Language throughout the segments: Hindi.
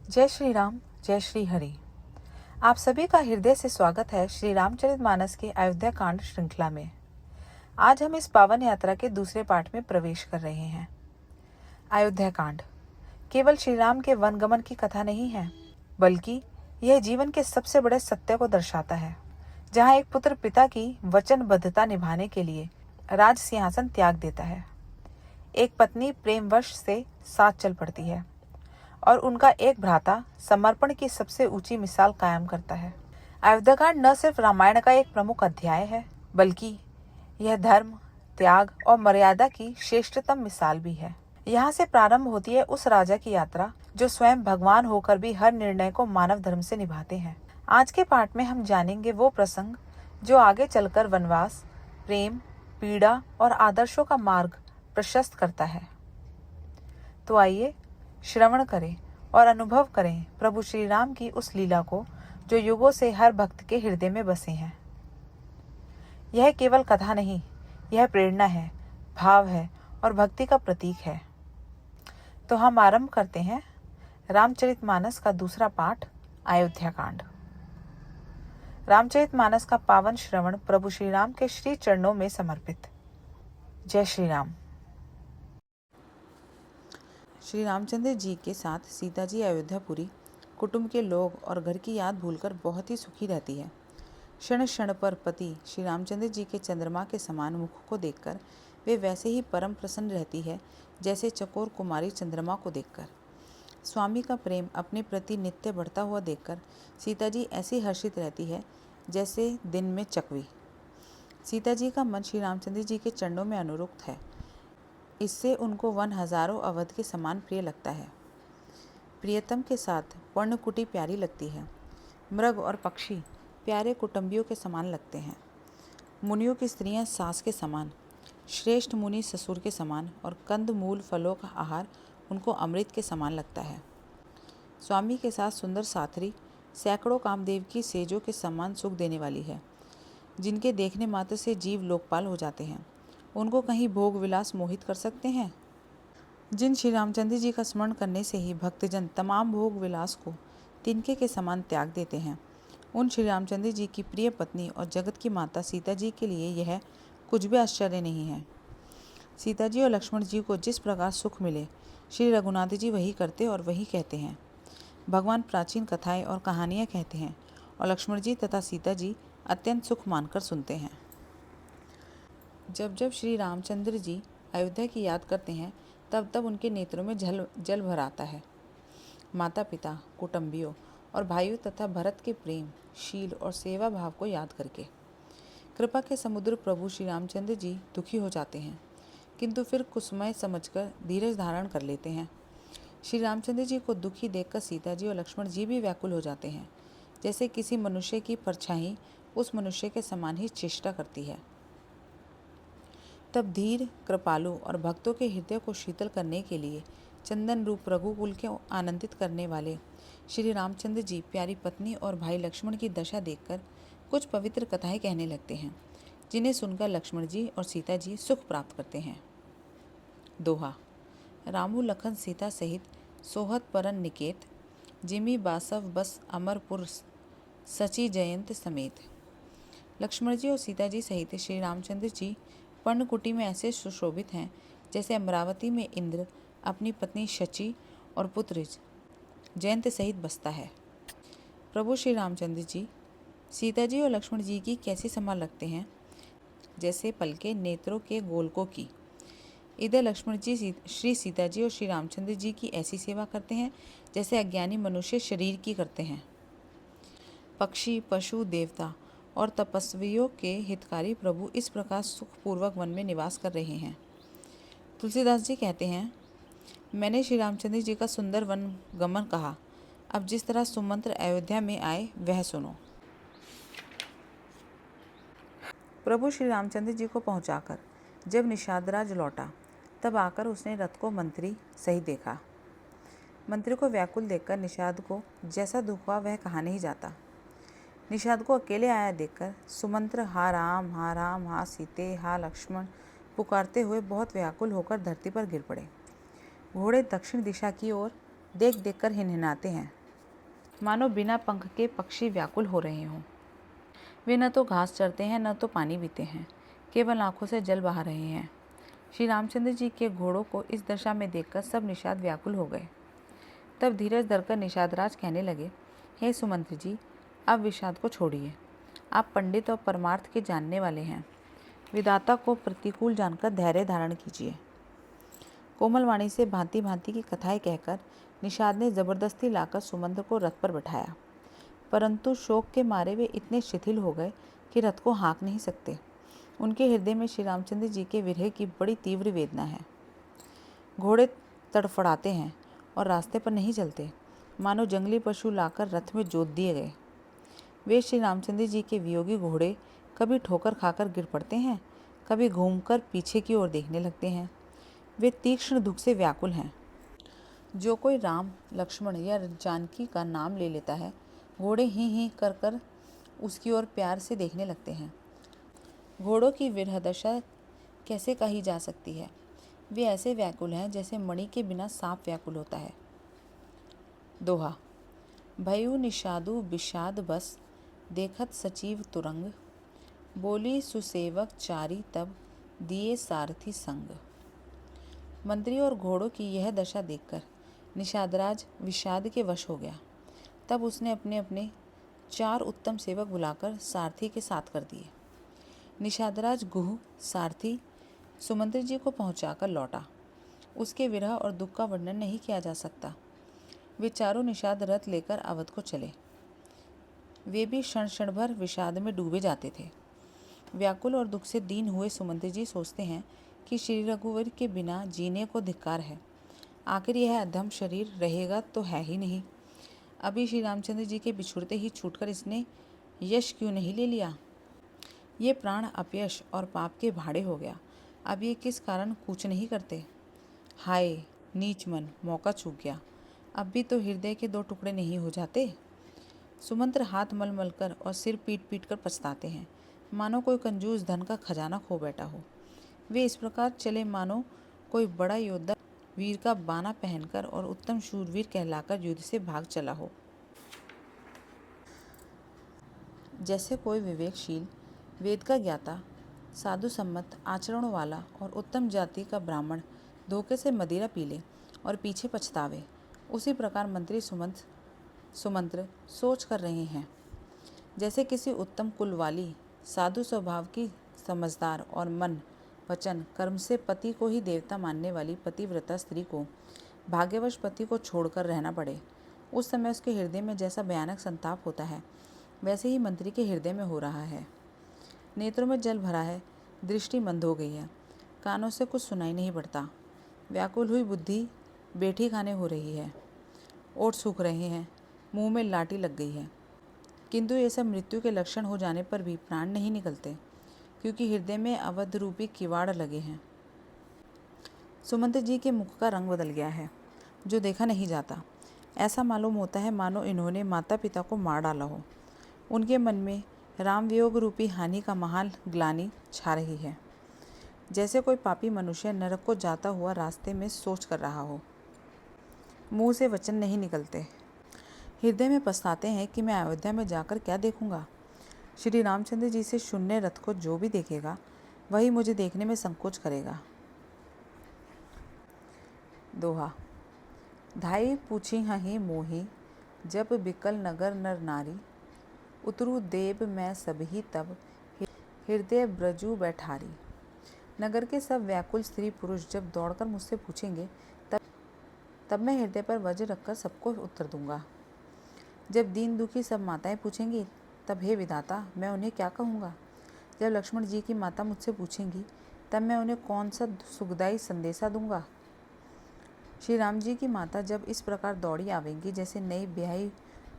जय श्री राम, जय श्री हरि। आप सभी का हृदय से स्वागत है श्री रामचरितमानस के अयोध्या कांड श्रृंखला में। आज हम इस पावन यात्रा के दूसरे पाठ में प्रवेश कर रहे हैं। अयोध्या कांड केवल श्री राम के वनगमन की कथा नहीं है, बल्कि यह जीवन के सबसे बड़े सत्य को दर्शाता है, जहाँ एक पुत्र पिता की वचनबद्धता निभाने के लिए राज सिंहासन त्याग देता है। एक पत्नी प्रेमवश से साथ चल पड़ती है और उनका एक भ्राता समर्पण की सबसे ऊंची मिसाल कायम करता है। अयोध्याकांड न सिर्फ रामायण का एक प्रमुख अध्याय है, बल्कि यह धर्म, त्याग और मर्यादा की श्रेष्ठतम मिसाल भी है। यहाँ से प्रारंभ होती है उस राजा की यात्रा जो स्वयं भगवान होकर भी हर निर्णय को मानव धर्म से निभाते हैं। आज के पाठ में हम जानेंगे वो प्रसंग जो आगे चलकर वनवास, प्रेम, पीड़ा और आदर्शों का मार्ग प्रशस्त करता है। तो आइए श्रवण करें और अनुभव करें प्रभु श्री राम की उस लीला को जो युगों से हर भक्त के हृदय में बसे हैं। यह केवल कथा नहीं, यह प्रेरणा है, भाव है और भक्ति का प्रतीक है। तो हम आरंभ करते हैं रामचरितमानस का दूसरा पाठ, अयोध्या कांड। रामचरितमानस का पावन श्रवण प्रभु श्री राम के श्री चरणों में समर्पित। जय श्री राम। श्री रामचंद्र जी के साथ सीता जी अयोध्यापुरी कुटुंब के लोग और घर की याद भूलकर बहुत ही सुखी रहती है। क्षण क्षण पर पति श्री रामचंद्र जी के चंद्रमा के समान मुख को देखकर वे वैसे ही परम प्रसन्न रहती है जैसे चकोर कुमारी चंद्रमा को देखकर। स्वामी का प्रेम अपने प्रति नित्य बढ़ता हुआ देखकर सीता जी ऐसी हर्षित रहती है जैसे दिन में चकवी। सीता जी का मन श्री रामचंद्र जी के चरणों में अनुरक्त है। इससे उनको वन हजारों अवध के समान प्रिय लगता है। प्रियतम के साथ पर्णकुटी प्यारी लगती है। मृग और पक्षी प्यारे कुटुंबियों के समान लगते हैं। मुनियों की स्त्रियां सास के समान, श्रेष्ठ मुनि ससुर के समान और कंद मूल फलों का आहार उनको अमृत के समान लगता है। स्वामी के साथ सुंदर साथरी सैकड़ों कामदेव की सेजों के समान सुख देने वाली है, जिनके देखने मात्र से जीव लोकपाल हो जाते हैं। उनको कहीं भोग विलास मोहित कर सकते हैं? जिन श्री रामचंद्र जी का स्मरण करने से ही भक्तजन तमाम भोग विलास को तिनके के समान त्याग देते हैं, उन श्री रामचंद्र जी की प्रिय पत्नी और जगत की माता सीता जी के लिए यह कुछ भी आश्चर्य नहीं है। सीता जी और लक्ष्मण जी को जिस प्रकार सुख मिले, श्री रघुनाथ जी वही करते और वही कहते हैं। भगवान प्राचीन कथाएं और कहानियाँ कहते हैं और लक्ष्मण जी तथा सीता जी अत्यंत सुख मानकर सुनते हैं। जब जब श्री रामचंद्र जी अयोध्या की याद करते हैं, तब तब उनके नेत्रों में जल भर आता है। माता पिता, कुटुंबियों और भाइयों तथा भरत के प्रेम, शील और सेवा भाव को याद करके कृपा के समुद्र प्रभु श्री रामचंद्र जी दुखी हो जाते हैं, किंतु फिर कुछ समय समझकर धीरज धारण कर लेते हैं। श्री रामचंद्र जी को दुखी देखकर सीता जी और लक्ष्मण जी भी व्याकुल हो जाते हैं, जैसे किसी मनुष्य की परछाई उस मनुष्य के समान ही चेष्टा करती है। तब धीर, कृपालु और भक्तों के हृदय को शीतल करने के लिए चंदन रूप रघुकुल के आनंदित करने वाले श्री रामचंद्र जी प्यारी पत्नी और भाई लक्ष्मण की दशा देखकर कुछ पवित्र कथाएं कहने लगते हैं, जिन्हें सुनकर लक्ष्मण जी और सीता जी सुख प्राप्त करते हैं। दोहा। रामू लखन सीता सहित सोहत परन निकेत, जिमी बासव बस अमरपुर सची जयंत समेत। लक्ष्मण जी और सीता जी सहित श्री रामचंद्र जी पर्णकुटी में ऐसे सुशोभित हैं जैसे अमरावती में इंद्र अपनी पत्नी शची और पुत्र जयंत सहित बसता है। प्रभु श्री रामचंद्र जी सीता जी और लक्ष्मण जी की कैसी संभाल रखते हैं, जैसे पलके नेत्रों के गोलकों की। इधर लक्ष्मण जी श्री सीता जी और श्री रामचंद्र जी की ऐसी सेवा करते हैं जैसे अज्ञानी मनुष्य शरीर की करते हैं। पक्षी, पशु, देवता और तपस्वियों के हितकारी प्रभु इस प्रकार सुखपूर्वक वन में निवास कर रहे हैं। तुलसीदास जी कहते हैं, मैंने श्री रामचंद्र जी का सुंदर वन गमन कहा, अब जिस तरह सुमंत्र अयोध्या में आए वह सुनो। प्रभु श्री रामचंद्र जी को पहुंचाकर जब निषादराज लौटा, तब आकर उसने रथ को मंत्री सही देखा। मंत्री को व्याकुल देखकर निषाद को जैसा दुख हुआ वह कहा नहीं जाता। निषाद को अकेले आया देखकर सुमंत्र हा राम, हा राम, हा सीते, हा लक्ष्मण पुकारते हुए बहुत व्याकुल होकर धरती पर गिर पड़े। घोड़े दक्षिण दिशा की ओर देख देख कर हिनहिनाते हैं, मानो बिना पंख के पक्षी व्याकुल हो रहे हों। वे न तो घास चरते हैं, न तो पानी पीते हैं, केवल आंखों से जल बहा रहे हैं। श्री रामचंद्र जी के घोड़ों को इस दशा में देखकर सब निषाद व्याकुल हो गए। तब धीरज धरकर निषादराज कहने लगे, हे सुमंत्र जी, अब विषाद को छोड़िए। आप पंडित और परमार्थ के जानने वाले हैं। विधाता को प्रतिकूल जानकर धैर्य धारण कीजिए। कोमल वाणी से भांति भांति की कथाएं कहकर निषाद ने जबरदस्ती लाकर सुमंत्र को रथ पर बैठाया, परंतु शोक के मारे वे इतने शिथिल हो गए कि रथ को हाँक नहीं सकते। उनके हृदय में श्री रामचंद्र जी के विरह की बड़ी तीव्र वेदना है। घोड़े तड़फड़ाते हैं और रास्ते पर नहीं चलते, मानो जंगली पशु लाकर रथ में जोत दिए गए। वे श्री रामचंद्र जी के वियोगी घोड़े कभी ठोकर खाकर गिर पड़ते हैं, कभी घूमकर पीछे की ओर देखने लगते हैं। वे तीक्ष्ण दुख से व्याकुल हैं। जो कोई राम, लक्ष्मण या जानकी का नाम ले लेता है, घोड़े ही ही कर कर उसकी ओर प्यार से देखने लगते हैं। घोड़ों की विरह दशा कैसे कही जा सकती है। वे ऐसे व्याकुल हैं जैसे मणि के बिना सांप व्याकुल होता है। दोहा। भयउ निषादु विषाद बस, देखत सचिव तुरंग, बोली सुसेवक चारी तब, दिए सारथी संग। मंत्री और घोड़ों की यह दशा देखकर निषादराज विषाद के वश हो गया। तब उसने अपने अपने 4 उत्तम सेवक बुलाकर सारथी के साथ कर दिए। निषादराज गुह सारथी सुमंत्र जी को पहुंचाकर लौटा। उसके विरह और दुख का वर्णन नहीं किया जा सकता। वे चारों निषाद रथ लेकर अवध को चले। वे भी क्षण क्षण भर विषाद में डूबे जाते थे। व्याकुल और दुख से दीन हुए सुमंत्र जी सोचते हैं कि श्री रघुवर के बिना जीने को धिक्कार है। आखिर यह अधम शरीर रहेगा तो है ही नहीं। अभी श्री रामचंद्र जी के बिछुड़ते ही छूटकर इसने यश क्यों नहीं ले लिया। ये प्राण अपयश और पाप के भाड़े हो गया। अब ये किस कारण कूच नहीं करते। हाय नीच मन, मौका चूक गया। अब भी तो हृदय के 2 टुकड़े नहीं हो जाते। सुमंत्र हाथ मल मल कर और सिर पीट पीट कर पछताते हैं, मानो कोई कंजूस धन का खजाना खो बैठा हो। वे इस प्रकार चले मानो कोई बड़ा योद्धा वीर का बाना पहनकर और उत्तम शूरवीर कहलाकर युद्ध से भाग चला हो। जैसे कोई विवेकशील, वेद का ज्ञाता, साधु सम्मत आचरणों वाला और उत्तम जाति का ब्राह्मण धोखे से मदिरा पी ले और पीछे पछतावे, उसी प्रकार मंत्री सुमंत्र सोच कर रहे हैं। जैसे किसी उत्तम कुल वाली, साधु स्वभाव की, समझदार और मन वचन कर्म से पति को ही देवता मानने वाली पतिव्रता स्त्री को भाग्यवश पति को छोड़कर रहना पड़े। उस समय उसके हृदय में जैसा भयानक संताप होता है, वैसे ही मंत्री के हृदय में हो रहा है। नेत्रों में जल भरा है, दृष्टि मंद हो गई है, कानों से कुछ सुनाई नहीं पड़ता। व्याकुल हुई बुद्धि बेठी खाने हो रही है, ओठ सूख रहे हैं, मुंह में लाठी लग गई है। किंतु ये सब मृत्यु के लक्षण हो जाने पर भी प्राण नहीं निकलते, क्योंकि हृदय में अवध रूपी किवाड़ लगे हैं। सुमंत्र जी के मुख का रंग बदल गया है, जो देखा नहीं जाता। ऐसा मालूम होता है मानो इन्होंने माता पिता को मार डाला हो। उनके मन में राम वियोग रूपी हानि का महान ग्लानि छा रही है। जैसे कोई पापी मनुष्य नरक को जाता हुआ रास्ते में सोच कर रहा हो। मुंह से वचन नहीं निकलते। हृदय में पछताते हैं कि मैं अयोध्या में जाकर क्या देखूंगा। श्री रामचंद्र जी से शून्य रथ को जो भी देखेगा, वही मुझे देखने में संकोच करेगा। दोहा। धाई पूछी हहीं मोही, जब बिकल नगर नर नारी, उतरू देव मैं सबही तब, हृदय ब्रजू बैठारी। नगर के सब व्याकुल स्त्री पुरुष जब दौड़कर मुझसे पूछेंगे, तब मैं हृदय पर वज्र रखकर सबको उत्तर दूंगा। जब दीन दुखी सब माताएं पूछेंगी, तब हे विधाता मैं उन्हें क्या कहूँगा। जब लक्ष्मण जी की माता मुझसे पूछेंगी, तब मैं उन्हें कौन सा सुखदायी संदेशा दूंगा। श्री राम जी की माता जब इस प्रकार दौड़ी आवेंगी जैसे नई ब्याही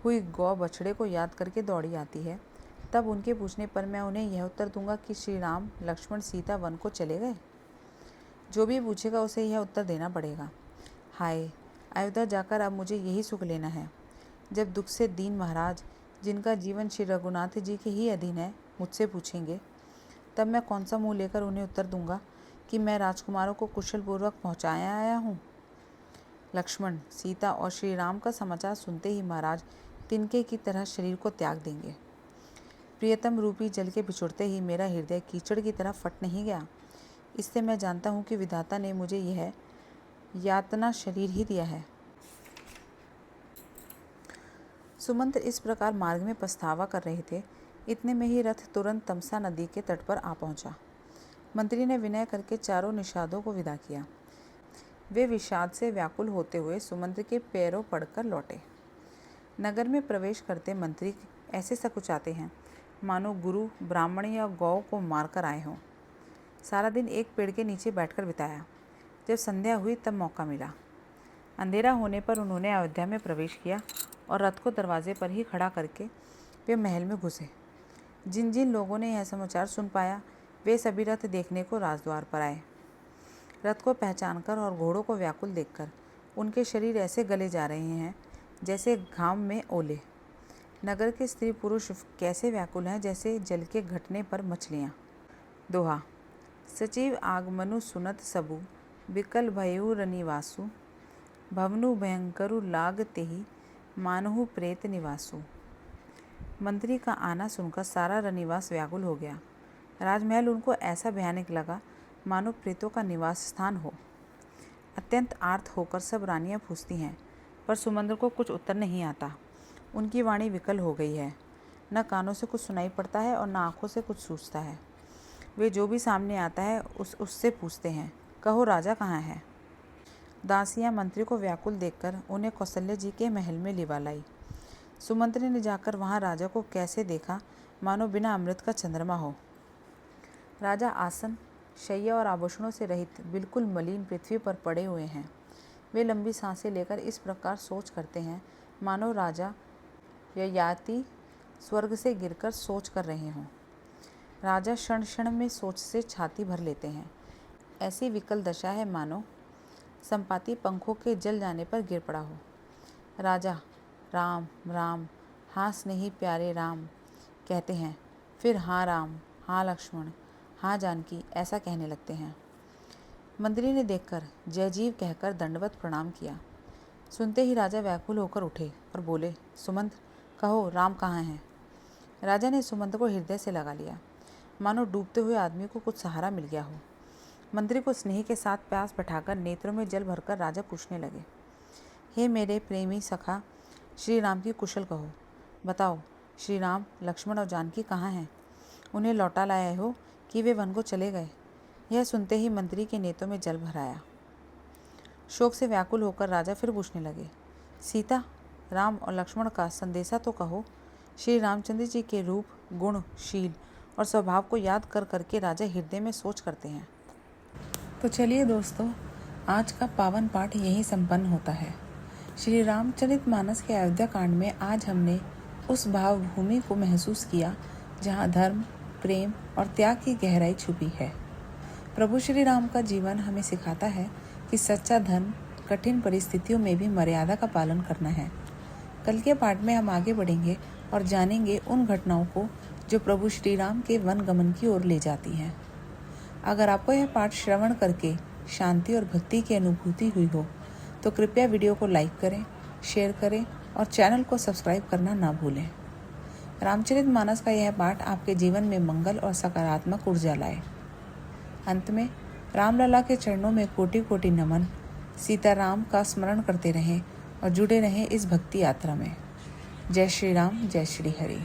हुई गौ बछड़े को याद करके दौड़ी आती है, तब उनके पूछने पर मैं उन्हें यह उत्तर दूंगा कि श्री राम लक्ष्मण सीता वन को चले गए। जो भी पूछेगा उसे यह उत्तर देना पड़ेगा। हाय, अयोध्या जाकर अब मुझे यही सुख लेना है। जब दुख से दीन महाराज, जिनका जीवन श्री रघुनाथ जी के ही अधीन है, मुझसे पूछेंगे, तब मैं कौन सा मुँह लेकर उन्हें उत्तर दूंगा कि मैं राजकुमारों को कुशलपूर्वक पहुँचाया आया हूँ। लक्ष्मण, सीता और श्री राम का समाचार सुनते ही महाराज तिनके की तरह शरीर को त्याग देंगे। प्रियतम रूपी जल के बिछुड़ते ही मेरा हृदय कीचड़ की तरह फट नहीं गया। इससे मैं जानता हूँ कि विधाता ने मुझे यह यातना शरीर ही दिया है। सुमंत्र इस प्रकार मार्ग में पछतावा कर रहे थे। इतने में ही रथ तुरंत तमसा नदी के तट पर आ पहुंचा। मंत्री ने विनय करके चारों निषादों को विदा किया। वे विषाद से व्याकुल होते हुए सुमंत्र के पैरों पड़कर लौटे। नगर में प्रवेश करते मंत्री ऐसे सकुचाते हैं मानो गुरु ब्राह्मण या गौ को मारकर आए हों। सारा दिन एक पेड़ के नीचे बैठकर बिताया। जब संध्या हुई तब मौका मिला। अंधेरा होने पर उन्होंने अयोध्या में प्रवेश किया और रथ को दरवाजे पर ही खड़ा करके वे महल में घुसे। जिन जिन लोगों ने यह समाचार सुन पाया वे सभी रथ देखने को राजद्वार पर आए। रथ को पहचानकर और घोड़ों को व्याकुल देखकर उनके शरीर ऐसे गले जा रहे हैं जैसे घाम में ओले। नगर के स्त्री पुरुष कैसे व्याकुल हैं जैसे जल के घटने पर मछलियाँ। दोहा। सचिव आगमनु सुनत सबु, विकल भयउ रनिवासु, भवनु भयंकरु लाग तेहि, मानहु प्रेत निवासु। मंत्री का आना सुनकर सारा रनिवास व्याकुल हो गया। राजमहल उनको ऐसा भयानक लगा मानो प्रेतों का निवास स्थान हो। अत्यंत आर्त होकर सब रानियां पूछती हैं, पर सुमंत्र को कुछ उत्तर नहीं आता। उनकी वाणी विकल हो गई है। न कानों से कुछ सुनाई पड़ता है और न आँखों से कुछ सूझता है। वे जो भी सामने आता है उससे पूछते हैं, कहो राजा कहाँ है। दासियां मंत्री को व्याकुल देखकर उन्हें कौशल्य जी के महल में लिवा लाई। सुमंत्र ने जाकर वहाँ राजा को कैसे देखा मानो बिना अमृत का चंद्रमा हो। राजा आसन, शैया और आभूषणों से रहित बिल्कुल मलिन पृथ्वी पर पड़े हुए हैं। वे लंबी सांसें लेकर इस प्रकार सोच करते हैं मानो राजा ययाति स्वर्ग से गिरकर सोच कर रहे हों। राजा क्षण क्षण में सोच से छाती भर लेते हैं। ऐसी विकल दशा है मानो संपाति पंखों के जल जाने पर गिर पड़ा हो। राजा राम राम, हाँ स्नेही प्यारे राम कहते हैं, फिर हाँ राम, हाँ लक्ष्मण, हाँ जानकी ऐसा कहने लगते हैं। मंत्री ने देखकर जय जीव कहकर दंडवत प्रणाम किया। सुनते ही राजा व्याकुल होकर उठे और बोले, सुमंत्र कहो राम कहाँ हैं। राजा ने सुमंत्र को हृदय से लगा लिया मानो डूबते हुए आदमी को कुछ सहारा मिल गया हो। मंत्री को स्नेह के साथ प्यास बैठाकर नेत्रों में जल भरकर राजा पूछने लगे, हे मेरे प्रेमी सखा, श्री राम की कुशल कहो। बताओ श्री राम, लक्ष्मण और जानकी कहाँ हैं। उन्हें लौटा लाए हो कि वे वन को चले गए। यह सुनते ही मंत्री के नेत्रों में जल भर आया। शोक से व्याकुल होकर राजा फिर पूछने लगे, सीता, राम और लक्ष्मण का संदेशा तो कहो। श्री रामचंद्र जी के रूप, गुण, शील और स्वभाव को याद कर करके राजा हृदय में सोच करते हैं। तो चलिए दोस्तों, आज का पावन पाठ यहीं संपन्न होता है। श्री रामचरितमानस के अयोध्या कांड में आज हमने उस भावभूमि को महसूस किया जहाँ धर्म, प्रेम और त्याग की गहराई छुपी है। प्रभु श्री राम का जीवन हमें सिखाता है कि सच्चा धर्म कठिन परिस्थितियों में भी मर्यादा का पालन करना है। कल के पाठ में हम आगे बढ़ेंगे और जानेंगे उन घटनाओं को जो प्रभु श्री राम के वन गमन की ओर ले जाती हैं। अगर आपको यह पाठ श्रवण करके शांति और भक्ति की अनुभूति हुई हो तो कृपया वीडियो को लाइक करें, शेयर करें और चैनल को सब्सक्राइब करना ना भूलें। रामचरितमानस का यह पाठ आपके जीवन में मंगल और सकारात्मक ऊर्जा लाए। अंत में रामलला के चरणों में कोटि कोटि नमन। सीताराम का स्मरण करते रहें और जुड़े रहें इस भक्ति यात्रा में। जय श्री राम, जय श्री हरि।